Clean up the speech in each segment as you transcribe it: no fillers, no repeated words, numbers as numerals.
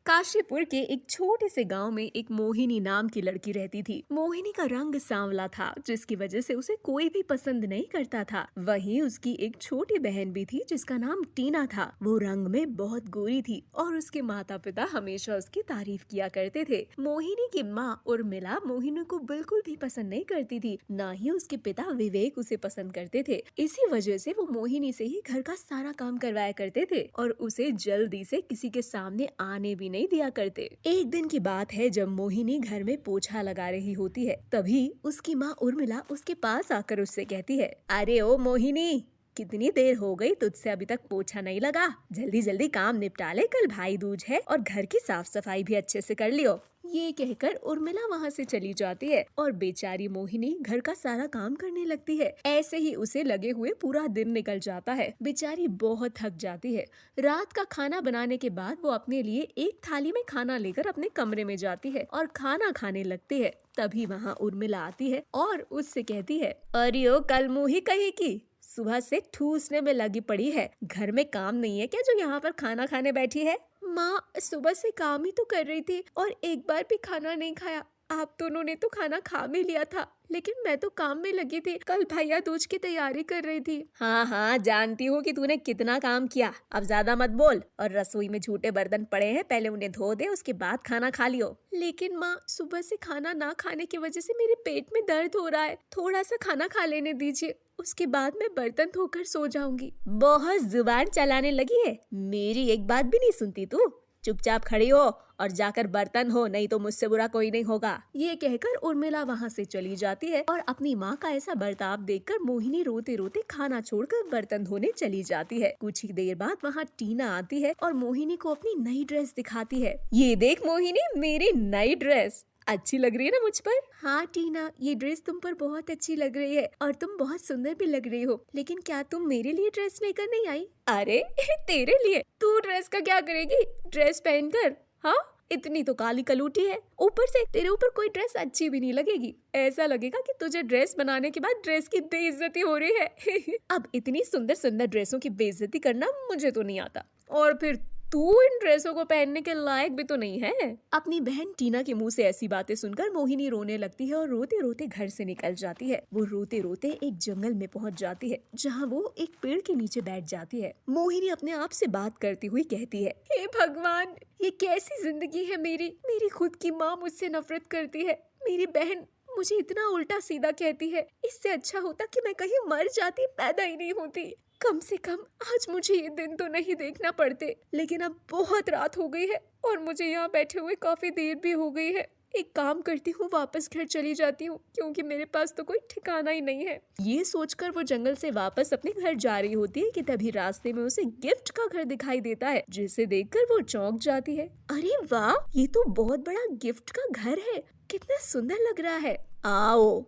काशीपुर के एक छोटे से गांव में एक मोहिनी नाम की लड़की रहती थी। मोहिनी का रंग सांवला था, जिसकी वजह से उसे कोई भी पसंद नहीं करता था। वहीं उसकी एक छोटी बहन भी थी जिसका नाम टीना था। वो रंग में बहुत गोरी थी और उसके माता पिता हमेशा उसकी तारीफ किया करते थे। मोहिनी की माँ उर्मिला मोहिनी को बिल्कुल भी पसंद नहीं करती थी, न ही उसके पिता विवेक उसे पसंद करते थे। इसी वजह से वो मोहिनी से ही घर का सारा काम करवाया करते थे और उसे जल्दी से किसी के सामने आने भी नहीं दिया करते। एक दिन की बात है, जब मोहिनी घर में पोछा लगा रही होती है, तभी उसकी माँ उर्मिला उसके पास आकर उससे कहती है, अरे ओ मोहिनी, कितनी देर हो गई तुझसे अभी तक पोछा नहीं लगा। जल्दी जल्दी काम निपटा ले, कल भाई दूज है और घर की साफ सफाई भी अच्छे से कर लियो। ये कहकर उर्मिला वहाँ से चली जाती है और बेचारी मोहिनी घर का सारा काम करने लगती है। ऐसे ही उसे लगे हुए पूरा दिन निकल जाता है। बेचारी बहुत थक जाती है। रात का खाना बनाने के बाद वो अपने लिए एक थाली में खाना लेकर अपने कमरे में जाती है और खाना खाने लगती है। तभी वहाँ उर्मिला आती है और उससे कहती है, अरे ओ कल मुही कहीं की, सुबह से ठूसने में लगी पड़ी है। घर में काम नहीं है क्या जो यहाँ पर खाना खाने बैठी है? माँ, सुबह से काम ही तो कर रही थी और एक बार भी खाना नहीं खाया। आप दोनों ने तो खाना खा भी लिया था, लेकिन मैं तो काम में लगी थी। कल भैया दूज की तैयारी कर रही थी। हाँ हाँ, जानती हूँ कि तूने कितना काम किया। अब ज्यादा मत बोल और रसोई में झूठे बर्तन पड़े हैं, पहले उन्हें धो दे, उसके बाद खाना खा लियो। लेकिन माँ, सुबह से खाना ना खाने की वजह से मेरे पेट में दर्द हो रहा है। थोड़ा सा खाना खा लेने दीजिए, उसके बाद मैं बर्तन धोकर सो जाऊंगी। बहुत जुबान चलाने लगी है, मेरी एक बात भी नहीं सुनती तू। चुपचाप खड़ी हो और जाकर बर्तन हो, नहीं तो मुझसे बुरा कोई नहीं होगा। ये कहकर उर्मिला वहाँ से चली जाती है और अपनी माँ का ऐसा बर्ताव देखकर मोहिनी रोते रोते खाना छोड़कर बर्तन धोने चली जाती है। कुछ ही देर बाद वहाँ टीना आती है और मोहिनी को अपनी नई ड्रेस दिखाती है। ये देख मोहिनी, मेरी नई ड्रेस अच्छी लग रही है ना मुझ पर? हाँ टीना, ये ड्रेस तुम पर बहुत अच्छी लग रही है और तुम बहुत सुंदर भी लग रही हो। लेकिन क्या तुम मेरे लिए ड्रेस लेकर नहीं आई? अरे तेरे लिए? तू ड्रेस का क्या करेगी ड्रेस पहनकर? हाँ, इतनी तो काली कलूटी है, ऊपर से तेरे ऊपर कोई ड्रेस अच्छी भी नहीं लगेगी। ऐसा लगेगा कि तुझे ड्रेस बनाने के बाद ड्रेस की बेइज्जती हो रही है। अब इतनी सुंदर सुंदर ड्रेसों की बेइज्जती करना मुझे तो नहीं आता, और फिर तू इन ड्रेसों को पहनने के लायक भी तो नहीं है। अपनी बहन टीना के मुंह से ऐसी बातें सुनकर मोहिनी रोने लगती है और रोते रोते घर से निकल जाती है। वो रोते रोते एक जंगल में पहुंच जाती है, जहां वो एक पेड़ के नीचे बैठ जाती है। मोहिनी अपने आप से बात करती हुई कहती है, हे भगवान, ये कैसी जिंदगी है मेरी। मेरी खुद की माँ मुझसे नफरत करती है, मेरी बहन मुझे इतना उल्टा सीधा कहती है। इससे अच्छा होता कि मैं कहीं मर जाती, पैदा ही नहीं होती। कम से कम आज मुझे ये दिन तो नहीं देखना पड़ते। लेकिन अब बहुत रात हो गई है और मुझे यहाँ बैठे हुए काफी देर भी हो गई है। एक काम करती हूँ, वापस घर चली जाती हूँ, क्योंकि मेरे पास तो कोई ठिकाना ही नहीं है। ये सोचकर वो जंगल से वापस अपने घर जा रही होती है कि तभी रास्ते में उसे गिफ्ट का घर दिखाई देता है, जिसे देखकर वो चौंक जाती है। अरे वाह, ये तो बहुत बड़ा गिफ्ट का घर है, कितना सुंदर लग रहा है। आओ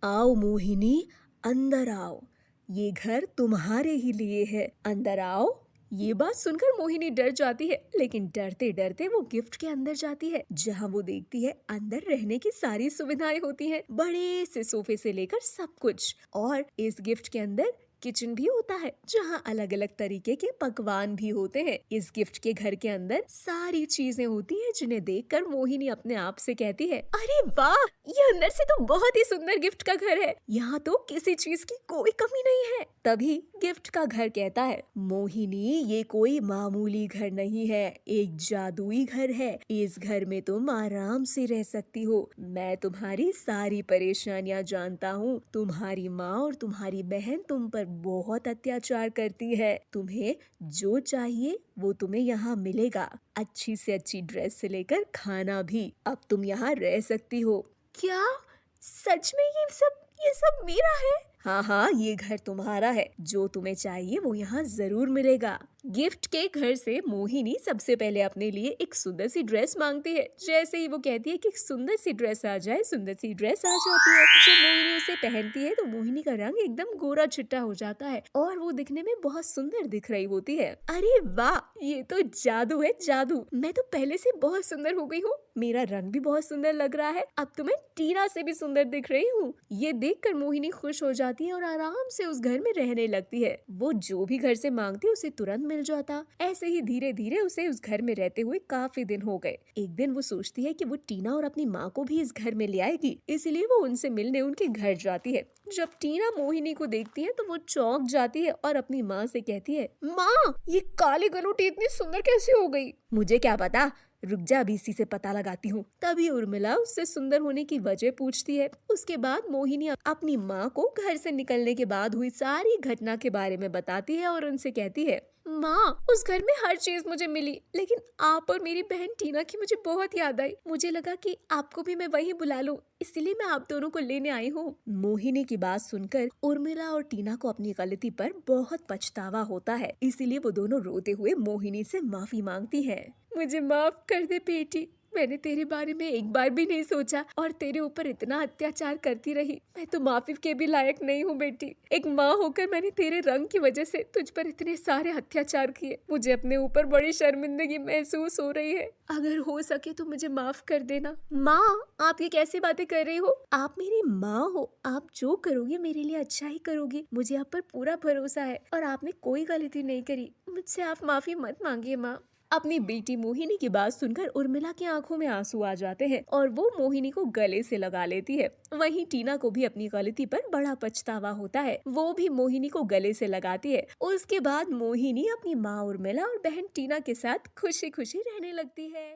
आओ मोहिनी, अंदर आओ, ये घर तुम्हारे ही लिए है, अंदर आओ। ये बात सुनकर मोहिनी डर जाती है, लेकिन डरते डरते वो गिफ्ट के अंदर जाती है, जहाँ वो देखती है अंदर रहने की सारी सुविधाएं होती हैं, बड़े से सोफे से लेकर सब कुछ। और इस गिफ्ट के अंदर किचन भी होता है, जहाँ अलग अलग तरीके के पकवान भी होते हैं। इस गिफ्ट के घर के अंदर सारी चीजें होती हैं, जिन्हें देखकर मोहिनी अपने आप से कहती है, अरे वाह, ये अंदर से तो बहुत ही सुंदर गिफ्ट का घर है, यहाँ तो किसी चीज की कोई कमी नहीं है। तभी गिफ्ट का घर कहता है, मोहिनी, ये कोई मामूली घर नहीं है, एक जादुई घर है। इस घर में तुम आराम से रह सकती हो। मैं तुम्हारी सारी परेशानियां जानता हूँ। तुम्हारी माँ और तुम्हारी बहन तुम पर बहुत अत्याचार करती है। तुम्हें जो चाहिए वो तुम्हें यहाँ मिलेगा, अच्छी से अच्छी ड्रेस से लेकर खाना भी। अब तुम यहाँ रह सकती हो। क्या सच में ये सब मेरा है? हाँ हाँ, ये घर तुम्हारा है, जो तुम्हें चाहिए वो यहाँ जरूर मिलेगा। गिफ्ट के घर से मोहिनी सबसे पहले अपने लिए एक सुंदर सी ड्रेस मांगती है। जैसे ही वो कहती है कि एक सुंदर सी ड्रेस आ जाए, सुंदर सी ड्रेस आ जाती है। जब मोहिनी उसे पहनती है तो मोहिनी का रंग एकदम गोरा चिट्टा हो जाता है और वो दिखने में बहुत सुंदर दिख रही होती है। अरे वाह, ये तो जादू है, जादू। मैं तो पहले से बहुत सुंदर हो गई हूँ, मेरा रंग भी बहुत सुंदर लग रहा है, अब तो मैं टीना से भी सुंदर दिख रही हूँ। ये देखकर मोहिनी खुश हो जाती है और आराम से उस घर में रहने लगती है। वो जो भी घर से मांगती है उसे तुरंत मिल जाता। ऐसे ही धीरे धीरे उसे उस घर में रहते हुए काफी दिन हो गए। एक दिन वो सोचती है कि वो टीना और अपनी माँ को भी इस घर में ले आएगी, इसलिए वो उनसे मिलने उनके घर जाती है। जब टीना मोहिनी को देखती है तो वो चौंक जाती है और अपनी माँ से कहती है, माँ, ये काली गलोटी इतनी सुंदर कैसे हो गई? मुझे क्या पता, रुक जा, अभी इसी से पता लगाती हूँ। तभी उर्मिला उससे सुंदर होने की वजह पूछती है। उसके बाद मोहिनी अपनी माँ को घर से निकलने के बाद हुई सारी घटना के बारे में बताती है और उनसे कहती है, माँ, उस घर में हर चीज मुझे मिली, लेकिन आप और मेरी बहन टीना की मुझे बहुत याद आई। मुझे लगा कि आपको भी मैं वहीं बुला लूं, इसलिए मैं आप दोनों को लेने आई हूँ। मोहिनी की बात सुनकर उर्मिला और टीना को अपनी गलती पर बहुत पछतावा होता है, इसीलिए वो दोनों रोते हुए मोहिनी से माफी मांगती हैं। मुझे माफ कर दे बेटी, मैंने तेरे बारे में एक बार भी नहीं सोचा और तेरे ऊपर इतना अत्याचार करती रही। मैं तो माफी के भी लायक नहीं हूँ बेटी। एक माँ होकर मैंने तेरे रंग की वजह से तुझ पर इतने सारे अत्याचार किए। मुझे अपने ऊपर बड़ी शर्मिंदगी महसूस हो रही है। अगर हो सके तो मुझे माफ कर देना। माँ, आप ये कैसी बातें कर रही हो? आप मेरी माँ हो, आप जो करोगी मेरे लिए अच्छा ही करोगी। मुझे आप पर पूरा भरोसा है और आपने कोई गलती नहीं करी। मुझसे आप माफी मत मांगिए माँ। अपनी बेटी मोहिनी की बात सुनकर उर्मिला की आंखों में आंसू आ जाते हैं और वो मोहिनी को गले से लगा लेती है। वहीं टीना को भी अपनी गलती पर बड़ा पछतावा होता है। वो भी मोहिनी को गले से लगाती है। उसके बाद मोहिनी अपनी माँ उर्मिला और बहन टीना के साथ खुशी खुशी रहने लगती है।